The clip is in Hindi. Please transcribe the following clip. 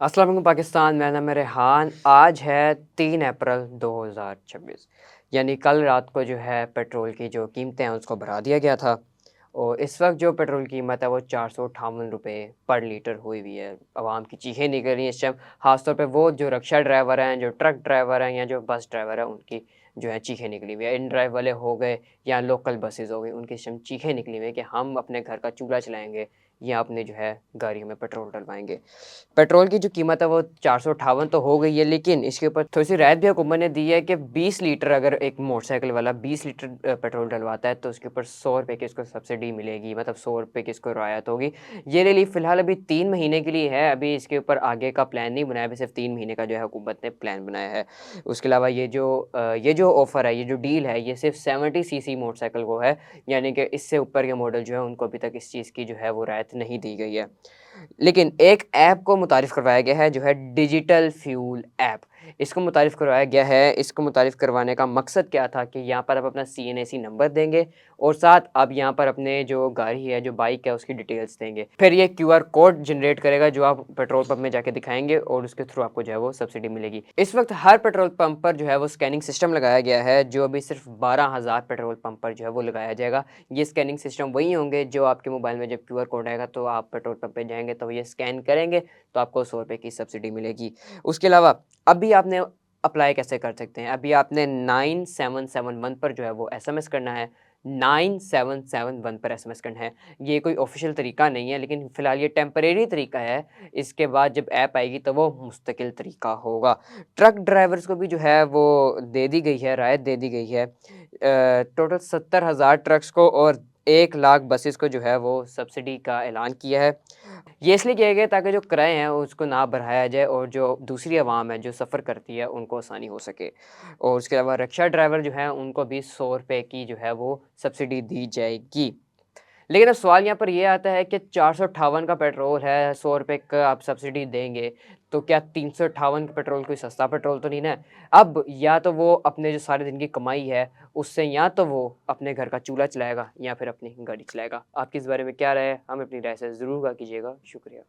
अस्सलाम वालेकुम पाकिस्तान। मेरा नाम है रेहान। आज है 3 अप्रैल 2026, यानी कल रात को जो है पेट्रोल की जो कीमतें हैं उसको बढ़ा दिया गया था और इस वक्त जो पेट्रोल की कीमत है वो 458 रुपये पर लीटर हुई हुई है। आवाम की चीखें निकल रही हैं इस टाइम, ख़ासतौर पे वो जो रिक्शा ड्राइवर हैं, जो ट्रक ड्राइवर हैं या जो बस ड्राइवर हैं, उनकी जो है चीखें निकली हुई है। इन ड्राइव वाले हो गए या लोकल बसेस हो गई, उनकी इस टाइम चीखें निकली हुई हैं कि हम अपने घर का चूल्हा चलाएंगे या अपने जो है गाड़ियों में पेट्रोल डलवाएंगे। पेट्रोल की जो कीमत है वो 458 तो हो गई है, लेकिन इसके ऊपर थोड़ी-सी रियायत भी हुकूमत ने दी है कि 20 लीटर अगर एक मोटरसाइकिल वाला 20 लीटर पेट्रोल डलवाता है तो उसके ऊपर ₹100 की इसको सब्सिडी मिलेगी, मतलब ₹100 की इसको रियायत होगी। ये रिलीफ फ़िलहाल अभी 3 महीने के लिए है, अभी इसके ऊपर आगे का प्लान नहीं बनाया, अभी सिर्फ़ 3 महीने का जो है हुकूमत ने प्लान बनाया है। उसके अलावा ये जो ऑफ़र है, ये जो डील है, ये सिर्फ़ 70 सीसी मोटरसाइकिल को है, यानी कि इससे ऊपर के मॉडल जो है उनको अभी तक इस चीज़ की जो है वो रियायत नहीं दी गई है। लेकिन एक ऐप को मुतारिफ़ करवाया गया है जो है डिजिटल फ्यूल ऐप। इसको मुतारिफ़ करवाया गया है, इसको मुतारिफ़ करवाने का मकसद क्या था कि यहाँ पर आप अपना सीएनएसी नंबर देंगे और साथ आप यहाँ पर अपने जो गाड़ी है, जो बाइक है उसकी डिटेल्स देंगे। फिर ये क्यूआर कोड जनरेट करेगा जो आप पेट्रोल पंप में जाके दिखाएँगे और उसके थ्रू आपको जो है वो सब्सिडी मिलेगी। इस वक़्त हर पेट्रोल पंप पर जो है वो स्कैनिंग सिस्टम लगाया गया है, जो अभी सिर्फ़ 12,000 पेट्रोल पंप पर जो है वो लगाया जाएगा। ये स्कैनिंग सिस्टम वही होंगे जो आपके मोबाइल में जब क्यूआर कोड आएगा तो आप पेट्रोल पंप पे जाएँगे तो ये स्कैन करेंगे तो आपको ₹100 की सब्सिडी मिलेगी। उसके अलावा अभी आपने अप्लाई कैसे कर सकते हैं? अभी आपने 9771 पर जो है वो एसएमएस करना है, 9771 पर एसएमएस करना है। ये कोई ऑफ़िशियल तरीका नहीं है, लेकिन फ़िलहाल ये टेम्परेरी तरीका है। इसके बाद जब ऐप आएगी तो वो मुस्तकिल तरीका होगा। ट्रक ड्राइवर्स को भी जो है वो दे दी गई है, राहत दे दी गई है। टोटल 70,000 ट्रक्स को और 1 लाख बसेस को जो है वो सब्सिडी का ऐलान किया है। ये इसलिए किया गया है ताकि जो किराए हैं उसको ना बढ़ाया जाए और जो दूसरी आवाम है जो सफ़र करती है उनको आसानी हो सके। और उसके अलावा रिक्शा ड्राइवर जो हैं उनको भी ₹100 की जो है वो सब्सिडी दी जाएगी। लेकिन अब सवाल यहाँ पर ये आता है कि 458 का पेट्रोल है, ₹100 का आप सब्सिडी देंगे, तो क्या 358 का पेट्रोल कोई सस्ता पेट्रोल तो नहीं ना है? अब या तो वो अपने जो सारे दिन की कमाई है, उससे या तो वो अपने घर का चूल्हा चलाएगा या फिर अपनी गाड़ी चलाएगा। आपकी इस बारे में क्या राय है? हमें अपनी राय से ज़रूर आगाह कीजिएगा। शुक्रिया।